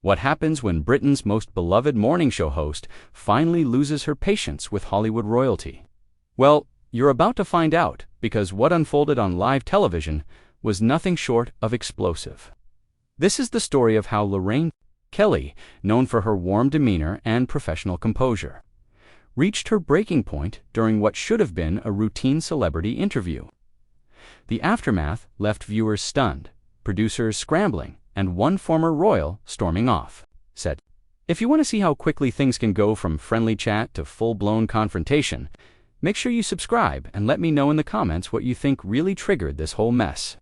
What happens when Britain's most beloved morning show host finally loses her patience with Hollywood royalty? Well, you're about to find out, because what unfolded on live television was nothing short of explosive. This is the story of how Lorraine Kelly, known for her warm demeanor and professional composure, reached her breaking point during what should have been a routine celebrity interview. The aftermath left viewers stunned, producers scrambling, and one former royal storming off. Said, "If you want to see how quickly things can go from friendly chat to full-blown confrontation, make sure you subscribe and let me know in the comments what you think really triggered this whole mess."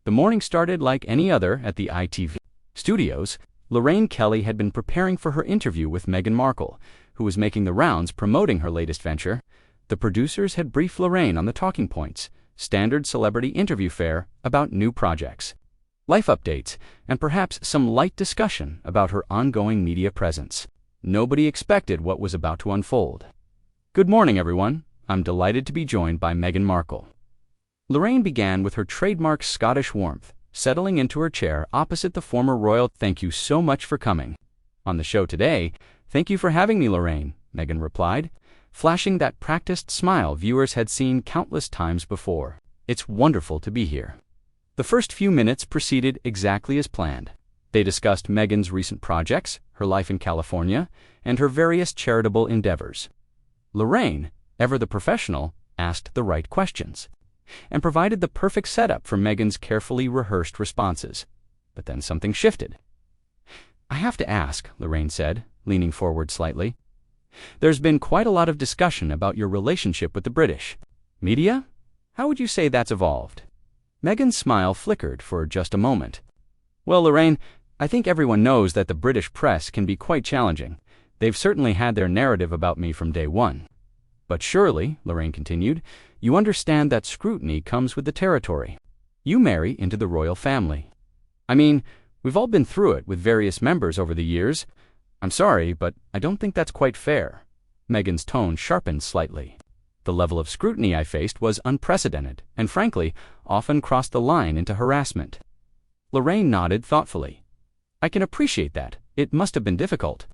The morning started like any other at the ITV studios. Lorraine Kelly had been preparing for her interview with Meghan Markle, who was making the rounds promoting her latest venture. The producers had briefed Lorraine on the talking points, standard celebrity interview fare about new projects, life updates, and perhaps some light discussion about her ongoing media presence. Nobody expected what was about to unfold. "Good morning, everyone. I'm delighted to be joined by Meghan Markle." Lorraine began with her trademark Scottish warmth, settling into her chair opposite the former royal. "Thank you so much for coming on the show today." "Thank you for having me, Lorraine," Meghan replied, flashing that practiced smile viewers had seen countless times before. "It's wonderful to be here." The first few minutes proceeded exactly as planned. They discussed Meghan's recent projects, her life in California, and her various charitable endeavors. Lorraine, ever the professional, asked the right questions and provided the perfect setup for Meghan's carefully rehearsed responses. But then something shifted. "I have to ask," Lorraine said, leaning forward slightly. "There's been quite a lot of discussion about your relationship with the British media. How would you say that's evolved?" Meghan's smile flickered for just a moment. "Well, Lorraine, I think everyone knows that the British press can be quite challenging. They've certainly had their narrative about me from day one. But surely," Lorraine continued, "you understand that scrutiny comes with the territory. You marry into the royal family. I mean, we've all been through it with various members over the years. I'm sorry, but I don't think that's quite fair." Meghan's tone sharpened slightly. "The level of scrutiny I faced was unprecedented and, frankly, often crossed the line into harassment." Lorraine nodded thoughtfully. "I can appreciate that. It must have been difficult.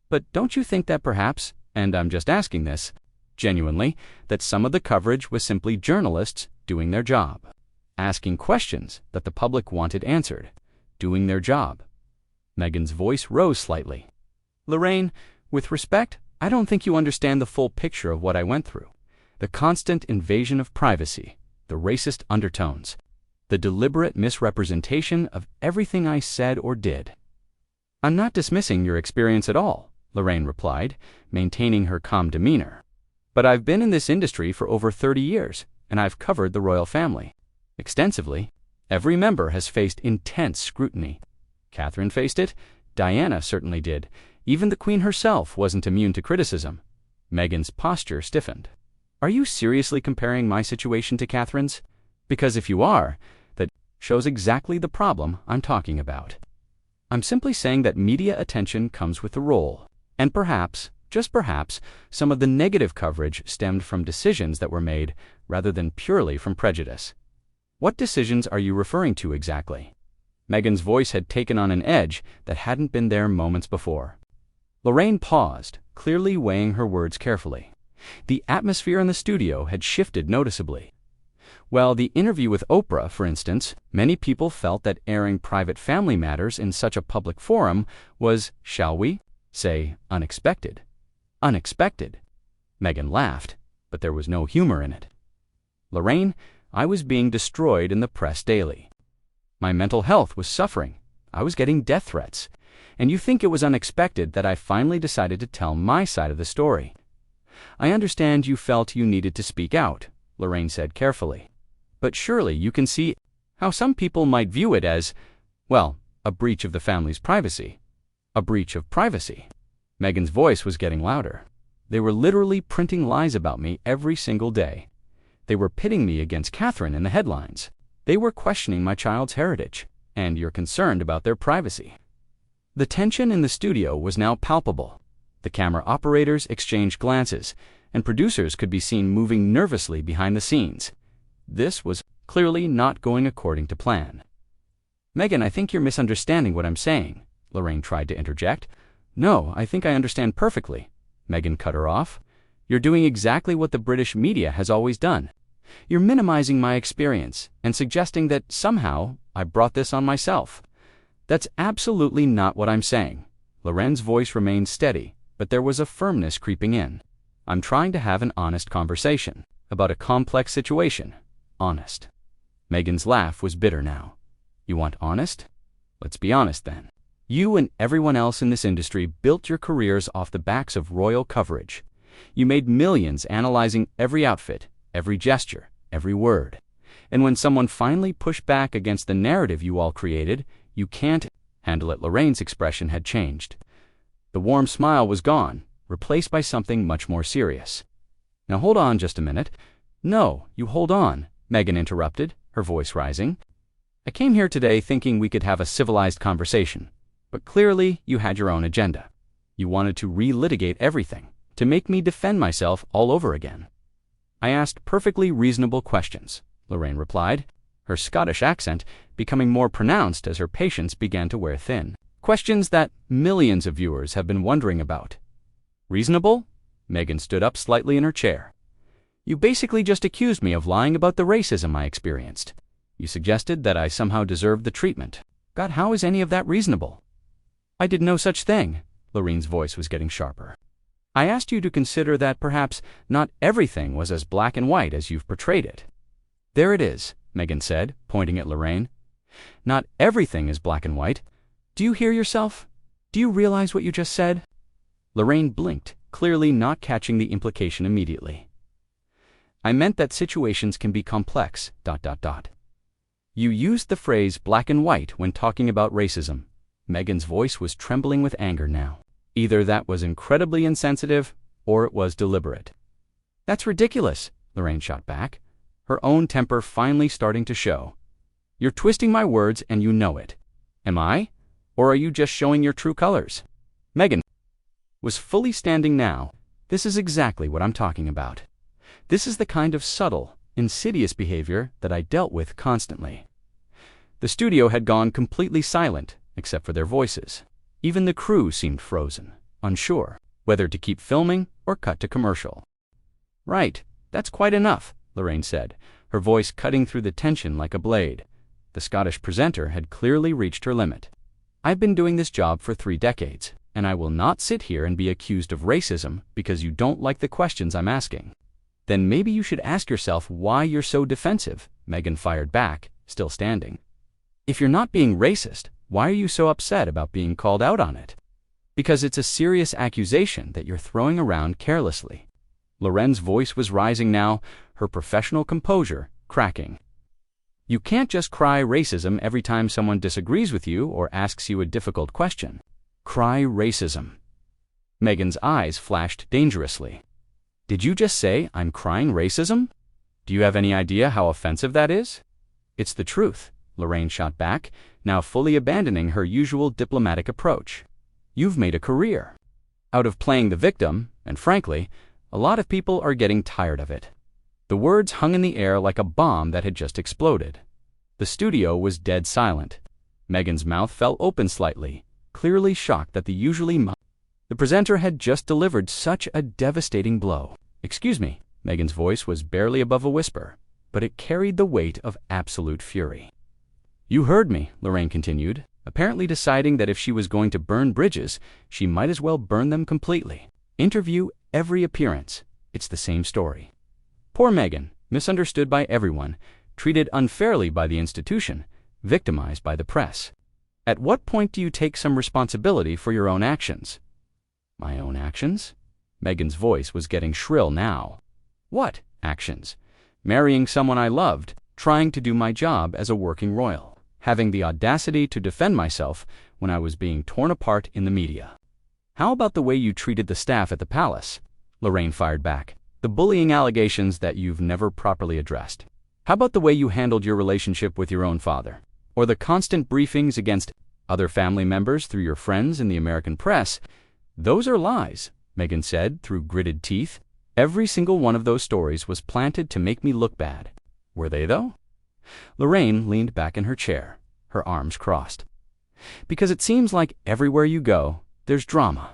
But don't you think that perhaps, and I'm just asking this, genuinely, that some of the coverage was simply journalists doing their job, asking questions that the public wanted answered, doing their job?" Meghan's voice rose slightly. "Lorraine, with respect, I don't think you understand the full picture of what I went through. The constant invasion of privacy, the racist undertones, the deliberate misrepresentation of everything I said or did." "I'm not dismissing your experience at all," Lorraine replied, maintaining her calm demeanor. "But I've been in this industry for over 30 years, and I've covered the royal family extensively. Every member has faced intense scrutiny. Catherine faced it. Diana certainly did. Even the Queen herself wasn't immune to criticism." Meghan's posture stiffened. "Are you seriously comparing my situation to Catherine's? Because if you are, that shows exactly the problem I'm talking about. I'm simply saying that media attention comes with the role, and perhaps, just perhaps, some of the negative coverage stemmed from decisions that were made rather than purely from prejudice." "What decisions are you referring to exactly?" Meghan's voice had taken on an edge that hadn't been there moments before. Lorraine paused, clearly weighing her words carefully. The atmosphere in the studio had shifted noticeably. Well, the interview with Oprah, for instance, many people felt that airing private family matters in such a public forum was, shall we say, unexpected. Unexpected. Meghan laughed, but there was no humor in it. "Lorraine, I was being destroyed in the press daily. My mental health was suffering. I was getting death threats. And you think it was unexpected that I finally decided to tell my side of the story. I understand you felt you needed to speak out," Lorraine said carefully. "But surely you can see how some people might view it as, well, a breach of the family's privacy. A breach of privacy." Meghan's voice was getting louder. "They were literally printing lies about me every single day. They were pitting me against Catherine in the headlines. They were questioning my child's heritage, and you're concerned about their privacy." The tension in the studio was now palpable. The camera operators exchanged glances, and producers could be seen moving nervously behind the scenes. This was clearly not going according to plan. "Meghan, I think you're misunderstanding what I'm saying," Lorraine tried to interject. No, I think I understand perfectly, Meghan cut her off. You're doing exactly what the British media has always done. You're minimizing my experience and suggesting that somehow I brought this on myself. That's absolutely not what I'm saying. Lorraine's voice remained steady, but there was a firmness creeping in. I'm trying to have an honest conversation about a complex situation. Honest. Meghan's laugh was bitter now. You want honest? Let's be honest then. You and everyone else in this industry built your careers off the backs of royal coverage. You made millions analyzing every outfit, every gesture, every word. And when someone finally pushed back against the narrative you all created, you can't handle it. Lorraine's expression had changed. The warm smile was gone, replaced by something much more serious. Now hold on just a minute. No, you hold on, Meghan interrupted, her voice rising. I came here today thinking we could have a civilized conversation, but clearly you had your own agenda. You wanted to relitigate everything, to make me defend myself all over again. I asked perfectly reasonable questions, Lorraine replied, her Scottish accent becoming more pronounced as her patience began to wear thin. Questions that millions of viewers have been wondering about. Reasonable? Meghan stood up slightly in her chair. You basically just accused me of lying about the racism I experienced. You suggested that I somehow deserved the treatment. God, how is any of that reasonable? I did no such thing. Lorraine's voice was getting sharper. I asked you to consider that perhaps not everything was as black and white as you've portrayed it. There it is, Meghan said, pointing at Lorraine. Not everything is black and white. Do you hear yourself? Do you realize what you just said? Lorraine blinked, clearly not catching the implication immediately. I meant that situations can be complex, ... You used the phrase black and white when talking about racism. Meghan's voice was trembling with anger now. Either that was incredibly insensitive, or it was deliberate. That's ridiculous, Lorraine shot back, her own temper finally starting to show. You're twisting my words and you know it. Am I? Or are you just showing your true colors? Meghan was fully standing now. This is exactly what I'm talking about. This is the kind of subtle, insidious behavior that I dealt with constantly. The studio had gone completely silent, except for their voices. Even the crew seemed frozen, unsure whether to keep filming or cut to commercial. Right, that's quite enough, Lorraine said, her voice cutting through the tension like a blade. The Scottish presenter had clearly reached her limit. I've been doing this job for 3 decades, and I will not sit here and be accused of racism because you don't like the questions I'm asking. Then maybe you should ask yourself why you're so defensive, Meghan fired back, still standing. If you're not being racist, why are you so upset about being called out on it? Because it's a serious accusation that you're throwing around carelessly. Lorraine's voice was rising now, her professional composure cracking. You can't just cry racism every time someone disagrees with you or asks you a difficult question. Cry racism. Meghan's eyes flashed dangerously. Did you just say I'm crying racism? Do you have any idea how offensive that is? It's the truth, Lorraine shot back, now fully abandoning her usual diplomatic approach. You've made a career out of playing the victim, and frankly, a lot of people are getting tired of it. The words hung in the air like a bomb that had just exploded. The studio was dead silent. Meghan's mouth fell open slightly, clearly shocked that the presenter had just delivered such a devastating blow. Excuse me, Meghan's voice was barely above a whisper, but it carried the weight of absolute fury. You heard me, Lorraine continued, apparently deciding that if she was going to burn bridges, she might as well burn them completely. Interview every appearance. It's the same story. Poor Meghan, misunderstood by everyone, treated unfairly by the institution, victimized by the press. At what point do you take some responsibility for your own actions? My own actions? Meghan's voice was getting shrill now. What actions? Marrying someone I loved, trying to do my job as a working royal, having the audacity to defend myself when I was being torn apart in the media. How about the way you treated the staff at the palace? Lorraine fired back. The bullying allegations that you've never properly addressed. How about the way you handled your relationship with your own father? Or the constant briefings against other family members through your friends in the American press? Those are lies, Meghan said through gritted teeth. Every single one of those stories was planted to make me look bad. Were they, though? Lorraine leaned back in her chair, her arms crossed. Because it seems like everywhere you go, there's drama.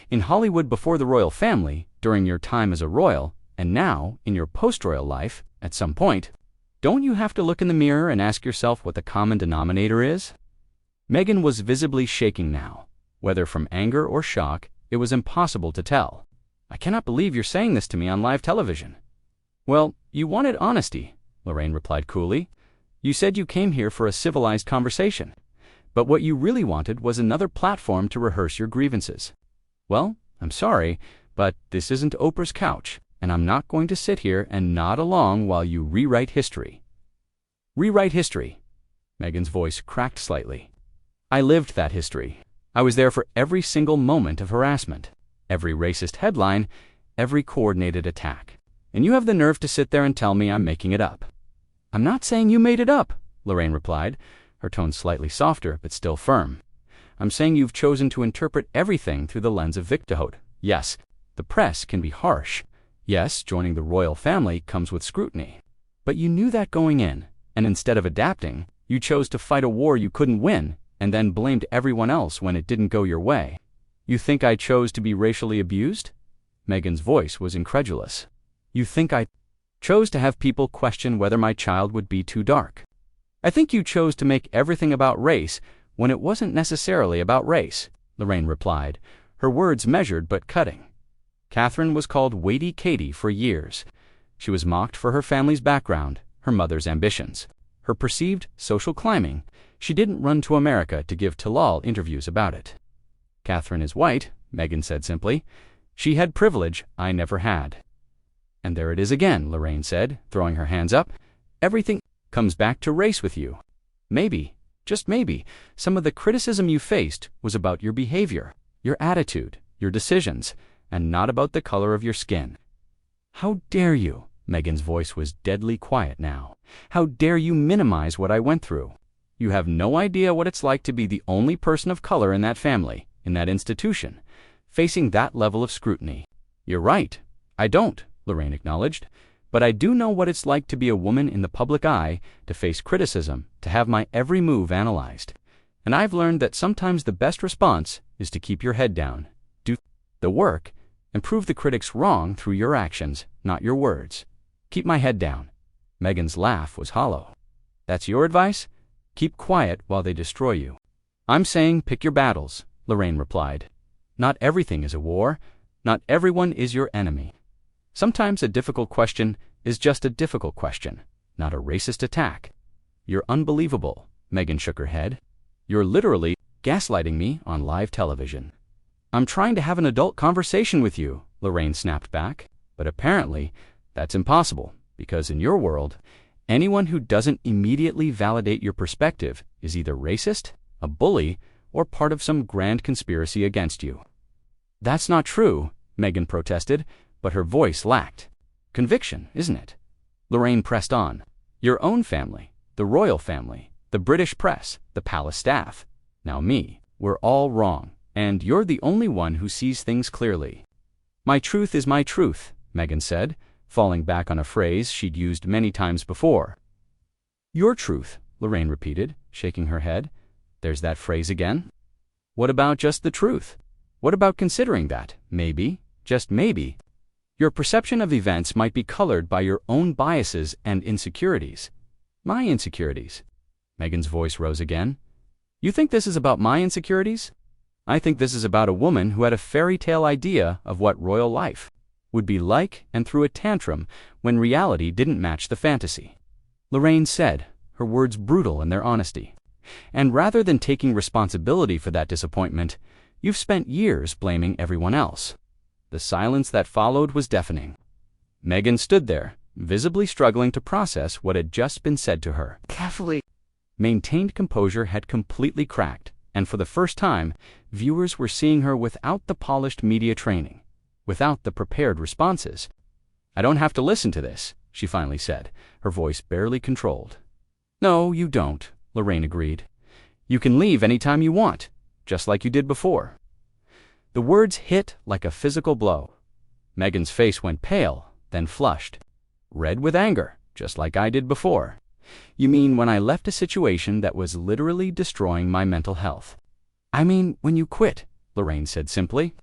In Hollywood before the royal family, during your time as a royal, and now, in your post-royal life, at some point, don't you have to look in the mirror and ask yourself what the common denominator is? Meghan was visibly shaking now. Whether from anger or shock, it was impossible to tell. I cannot believe you're saying this to me on live television. Well, you wanted honesty, Lorraine replied coolly. You said you came here for a civilized conversation. But what you really wanted was another platform to rehearse your grievances. Well, I'm sorry, but this isn't Oprah's couch, and I'm not going to sit here and nod along while you rewrite history. Rewrite history. Meghan's voice cracked slightly. I lived that history. I was there for every single moment of harassment, every racist headline, every coordinated attack. And you have the nerve to sit there and tell me I'm making it up. I'm not saying you made it up, Lorraine replied, her tone slightly softer but still firm. I'm saying you've chosen to interpret everything through the lens of victimhood. Yes, the press can be harsh. Yes, joining the royal family comes with scrutiny. But you knew that going in, and instead of adapting, you chose to fight a war you couldn't win and then blamed everyone else when it didn't go your way. You think I chose to be racially abused? Meghan's voice was incredulous. You think I chose to have people question whether my child would be too dark? I think you chose to make everything about race when it wasn't necessarily about race, Lorraine replied, her words measured but cutting. Catherine was called Weighty Katie for years. She was mocked for her family's background, her mother's ambitions, her perceived social climbing. She didn't run to America to give Talal interviews about it. Catherine is white, Meghan said simply. She had privilege I never had. And there it is again, Lorraine said, throwing her hands up. Everything comes back to race with you. Maybe, just maybe, some of the criticism you faced was about your behavior, your attitude, your decisions, and not about the color of your skin. How dare you? Meghan's voice was deadly quiet now. How dare you minimize what I went through? You have no idea what it's like to be the only person of color in that family, in that institution, facing that level of scrutiny. You're right. I don't, Lorraine acknowledged. But I do know what it's like to be a woman in the public eye, to face criticism, to have my every move analyzed. And I've learned that sometimes the best response is to keep your head down, do the work, and prove the critics wrong through your actions, not your words. Keep my head down. Meghan's laugh was hollow. That's your advice? Keep quiet while they destroy you. I'm saying pick your battles, Lorraine replied. Not everything is a war. Not everyone is your enemy. Sometimes a difficult question is just a difficult question, not a racist attack. You're unbelievable, Meghan shook her head. You're literally gaslighting me on live television. I'm trying to have an adult conversation with you, Lorraine snapped back. But apparently, that's impossible, because in your world, anyone who doesn't immediately validate your perspective is either racist, a bully, or part of some grand conspiracy against you. That's not true, Meghan protested, but her voice lacked conviction, isn't it? Lorraine pressed on. Your own family, the royal family, the British press, the palace staff. Now me, we're all wrong, and you're the only one who sees things clearly. My truth is my truth, Meghan said, falling back on a phrase she'd used many times before. Your truth, Lorraine repeated, shaking her head. There's that phrase again. What about just the truth? What about considering that, maybe, just maybe, your perception of events might be colored by your own biases and insecurities? My insecurities. Meghan's voice rose again. You think this is about my insecurities? I think this is about a woman who had a fairy tale idea of what royal life would be like and threw a tantrum when reality didn't match the fantasy. Lorraine said, her words brutal in their honesty. And rather than taking responsibility for that disappointment, you've spent years blaming everyone else. The silence that followed was deafening. Meghan stood there, visibly struggling to process what had just been said to her. Carefully maintained composure had completely cracked, and for the first time, viewers were seeing her without the polished media training, without the prepared responses. I don't have to listen to this, she finally said, her voice barely controlled. No, you don't, Lorraine agreed. You can leave anytime you want, just like you did before. The words hit like a physical blow. Meghan's face went pale, then flushed. Red with anger, just like I did before. You mean when I left a situation that was literally destroying my mental health? I mean when you quit, Lorraine said simply.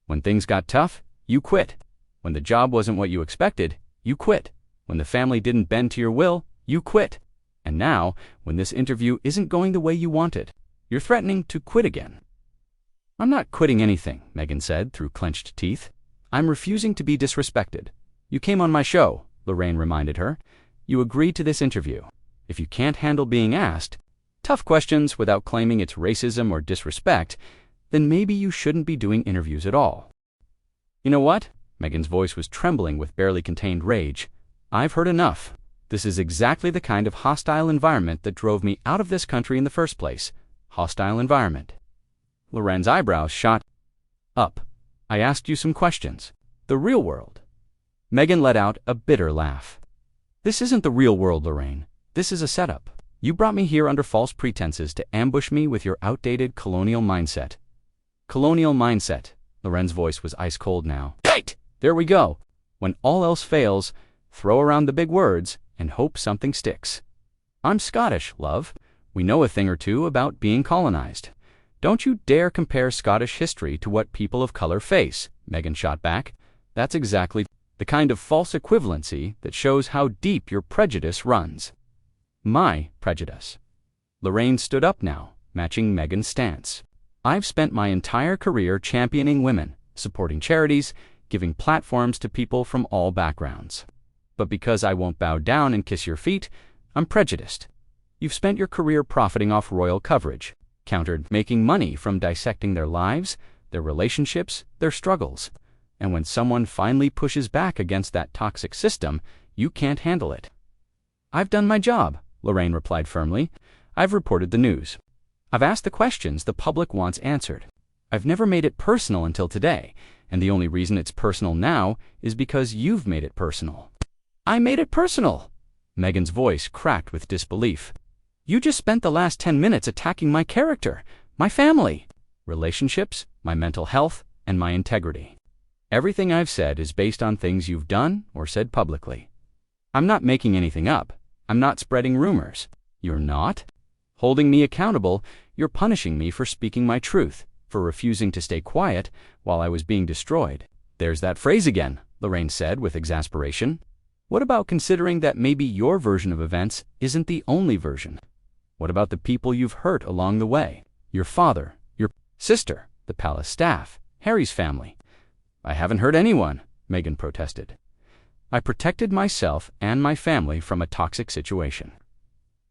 When things got tough, you quit. When the job wasn't what you expected, you quit. When the family didn't bend to your will, you quit. And now, when this interview isn't going the way you wanted, you're threatening to quit again. I'm not quitting anything, Meghan said through clenched teeth. I'm refusing to be disrespected. You came on my show, Lorraine reminded her. You agreed to this interview. If you can't handle being asked tough questions without claiming it's racism or disrespect, then maybe you shouldn't be doing interviews at all. You know what? Meghan's voice was trembling with barely contained rage. I've heard enough. This is exactly the kind of hostile environment that drove me out of this country in the first place. Hostile environment. Lorraine's eyebrows shot up. I asked you some questions. The real world. Meghan let out a bitter laugh. This isn't the real world, Lorraine. This is a setup. You brought me here under false pretenses to ambush me with your outdated colonial mindset. Colonial mindset. Lorraine's voice was ice cold now. Right! There we go. When all else fails, throw around the big words and hope something sticks. I'm Scottish, love. We know a thing or two about being colonized. Don't you dare compare Scottish history to what people of color face, Meghan shot back. That's exactly the kind of false equivalency that shows how deep your prejudice runs. My prejudice. Lorraine stood up now, matching Meghan's stance. I've spent my entire career championing women, supporting charities, giving platforms to people from all backgrounds. But because I won't bow down and kiss your feet, I'm prejudiced. You've spent your career profiting off royal coverage, countered making money from dissecting their lives, their relationships, their struggles. And when someone finally pushes back against that toxic system, you can't handle it. I've done my job, Lorraine replied firmly. I've reported the news. I've asked the questions the public wants answered. I've never made it personal until today, and the only reason it's personal now is because you've made it personal. I made it personal! Meghan's voice cracked with disbelief. You just spent the last 10 minutes attacking my character, my family, relationships, my mental health, and my integrity. Everything I've said is based on things you've done or said publicly. I'm not making anything up. I'm not spreading rumors. You're not? Holding me accountable, you're punishing me for speaking my truth, for refusing to stay quiet while I was being destroyed. There's that phrase again, Lorraine said with exasperation. What about considering that maybe your version of events isn't the only version? What about the people you've hurt along the way? Your father, your sister, the palace staff, Harry's family. I haven't hurt anyone, Meghan protested. I protected myself and my family from a toxic situation.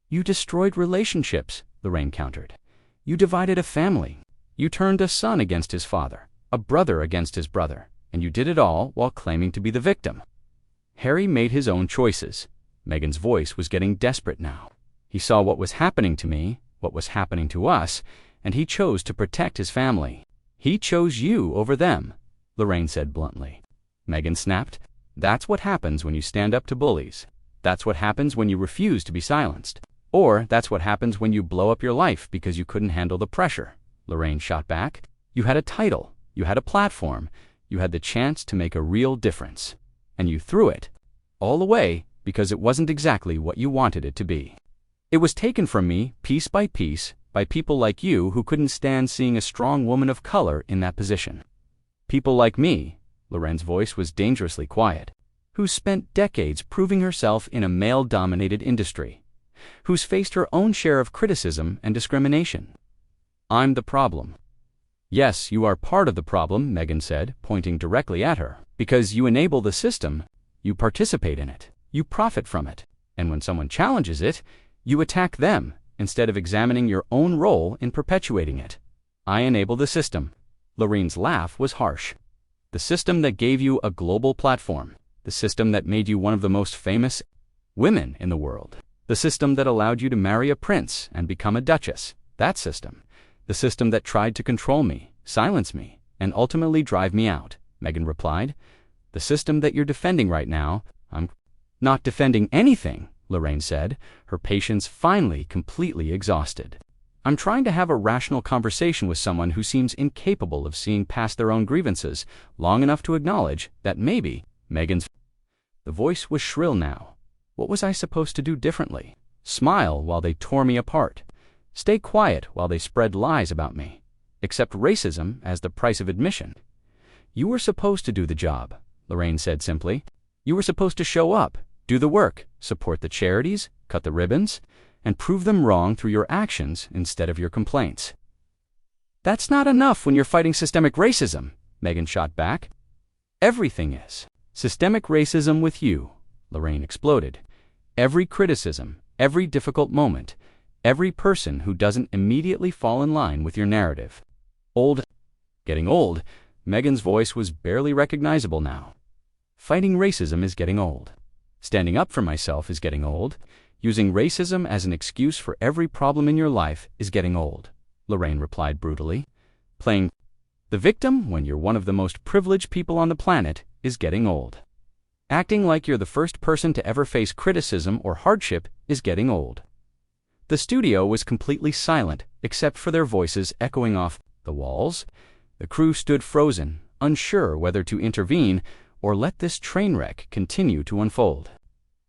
You destroyed relationships, Lorraine countered. You divided a family. You turned a son against his father, a brother against his brother, and you did it all while claiming to be the victim. Harry made his own choices. Meghan's voice was getting desperate now. He saw what was happening to me, what was happening to us, and he chose to protect his family. He chose you over them, Lorraine said bluntly. Meghan snapped. That's what happens when you stand up to bullies. That's what happens when you refuse to be silenced. Or that's what happens when you blow up your life because you couldn't handle the pressure, Lorraine shot back. You had a title, you had a platform, you had the chance to make a real difference. And you threw it all away because it wasn't exactly what you wanted it to be. It was taken from me, piece by people like you who couldn't stand seeing a strong woman of color in that position. People like me, Lorraine's voice was dangerously quiet, who's spent decades proving herself in a male-dominated industry, who's faced her own share of criticism and discrimination. I'm the problem. Yes, you are part of the problem, Meghan said, pointing directly at her, because you enable the system, you participate in it, you profit from it, and when someone challenges it, you attack them instead of examining your own role in perpetuating it. I enable the system. Lorraine's laugh was harsh. The system that gave you a global platform, the system that made you one of the most famous women in the world, the system that allowed you to marry a prince and become a duchess, that system, the system that tried to control me, silence me, and ultimately drive me out, Meghan replied. The system that you're defending right now, I'm not defending anything, Lorraine said, her patience finally completely exhausted. I'm trying to have a rational conversation with someone who seems incapable of seeing past their own grievances long enough to acknowledge that maybe Meghan's... The voice was shrill now. What was I supposed to do differently? Smile while they tore me apart. Stay quiet while they spread lies about me. Accept racism as the price of admission. You were supposed to do the job, Lorraine said simply. You were supposed to show up, do the work, support the charities, cut the ribbons, and prove them wrong through your actions instead of your complaints. That's not enough when you're fighting systemic racism, Meghan shot back. Everything is. Systemic racism with you, Lorraine exploded. Every criticism, every difficult moment, every person who doesn't immediately fall in line with your narrative. Getting old, Meghan's voice was barely recognizable now. Fighting racism is getting old. Standing up for myself is getting old. Using racism as an excuse for every problem in your life is getting old, Lorraine replied brutally. Playing the victim when you're one of the most privileged people on the planet is getting old. Acting like you're the first person to ever face criticism or hardship is getting old. The studio was completely silent except for their voices echoing off the walls. The crew stood frozen, unsure whether to intervene or let this train wreck continue to unfold.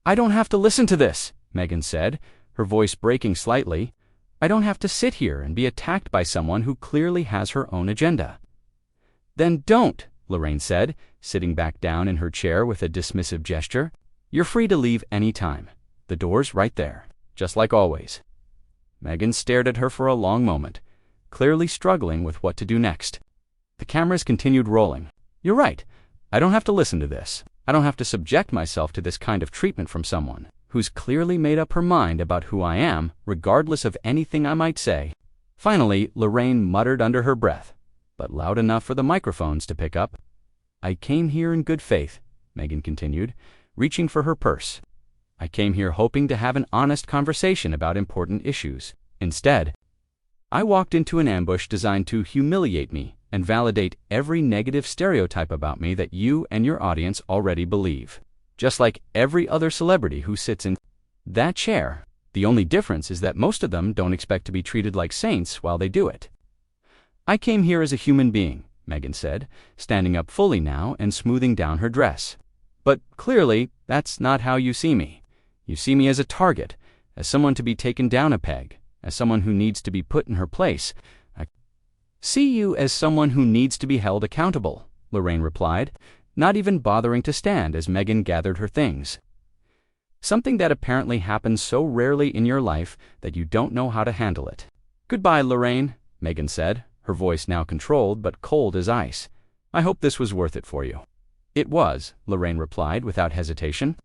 I don't have to listen to this, Meghan said, her voice breaking slightly. I don't have to sit here and be attacked by someone who clearly has her own agenda. Then don't, Lorraine said, sitting back down in her chair with a dismissive gesture. You're free to leave any time. The door's right there, just like always. Meghan stared at her for a long moment, clearly struggling with what to do next. The cameras continued rolling. You're right. I don't have to listen to this. I don't have to subject myself to this kind of treatment from someone who's clearly made up her mind about who I am, regardless of anything I might say. Finally, Lorraine muttered under her breath, but loud enough for the microphones to pick up. I came here in good faith, Meghan continued, reaching for her purse. I came here hoping to have an honest conversation about important issues. Instead, I walked into an ambush designed to humiliate me and validate every negative stereotype about me that you and your audience already believe. Just like every other celebrity who sits in that chair. The only difference is that most of them don't expect to be treated like saints while they do it. I came here as a human being, Meghan said, standing up fully now and smoothing down her dress. But clearly, that's not how you see me. You see me as a target, as someone to be taken down a peg, as someone who needs to be put in her place. I see you as someone who needs to be held accountable, Lorraine replied, not even bothering to stand as Meghan gathered her things. Something that apparently happens so rarely in your life that you don't know how to handle it. Goodbye, Lorraine, Meghan said, her voice now controlled but cold as ice. I hope this was worth it for you. It was, Lorraine replied without hesitation.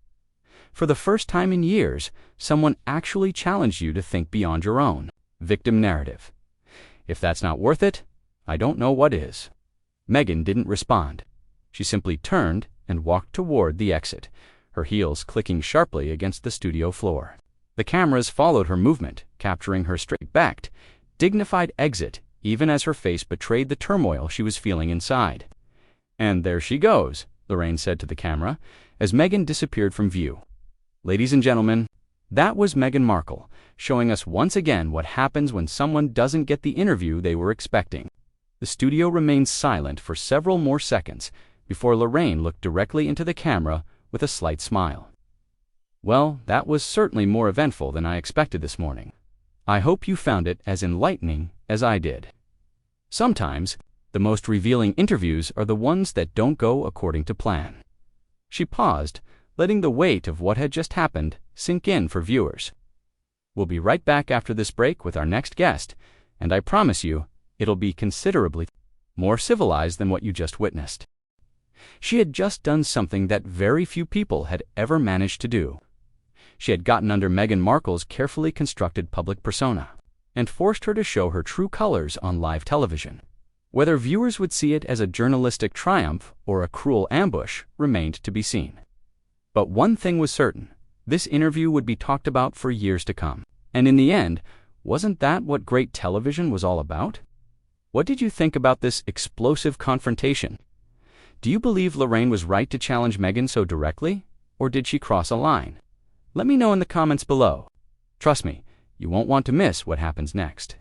For the first time in years, someone actually challenged you to think beyond your own victim narrative. If that's not worth it, I don't know what is. Meghan didn't respond. She simply turned and walked toward the exit, her heels clicking sharply against the studio floor. The cameras followed her movement, capturing her straight-backed, dignified exit even as her face betrayed the turmoil she was feeling inside. And there she goes, Lorraine said to the camera, as Meghan disappeared from view. Ladies and gentlemen, that was Meghan Markle, showing us once again what happens when someone doesn't get the interview they were expecting. The studio remained silent for several more seconds before Lorraine looked directly into the camera with a slight smile. Well, that was certainly more eventful than I expected this morning. I hope you found it as enlightening as I did. Sometimes, the most revealing interviews are the ones that don't go according to plan. She paused, letting the weight of what had just happened sink in for viewers. We'll be right back after this break with our next guest, and I promise you, it'll be considerably more civilized than what you just witnessed. She had just done something that very few people had ever managed to do. She had gotten under Meghan Markle's carefully constructed public persona and forced her to show her true colors on live television. Whether viewers would see it as a journalistic triumph or a cruel ambush remained to be seen. But one thing was certain, this interview would be talked about for years to come. And in the end, wasn't that what great television was all about? What did you think about this explosive confrontation? Do you believe Lorraine was right to challenge Meghan so directly, or did she cross a line? Let me know in the comments below. Trust me, you won't want to miss what happens next.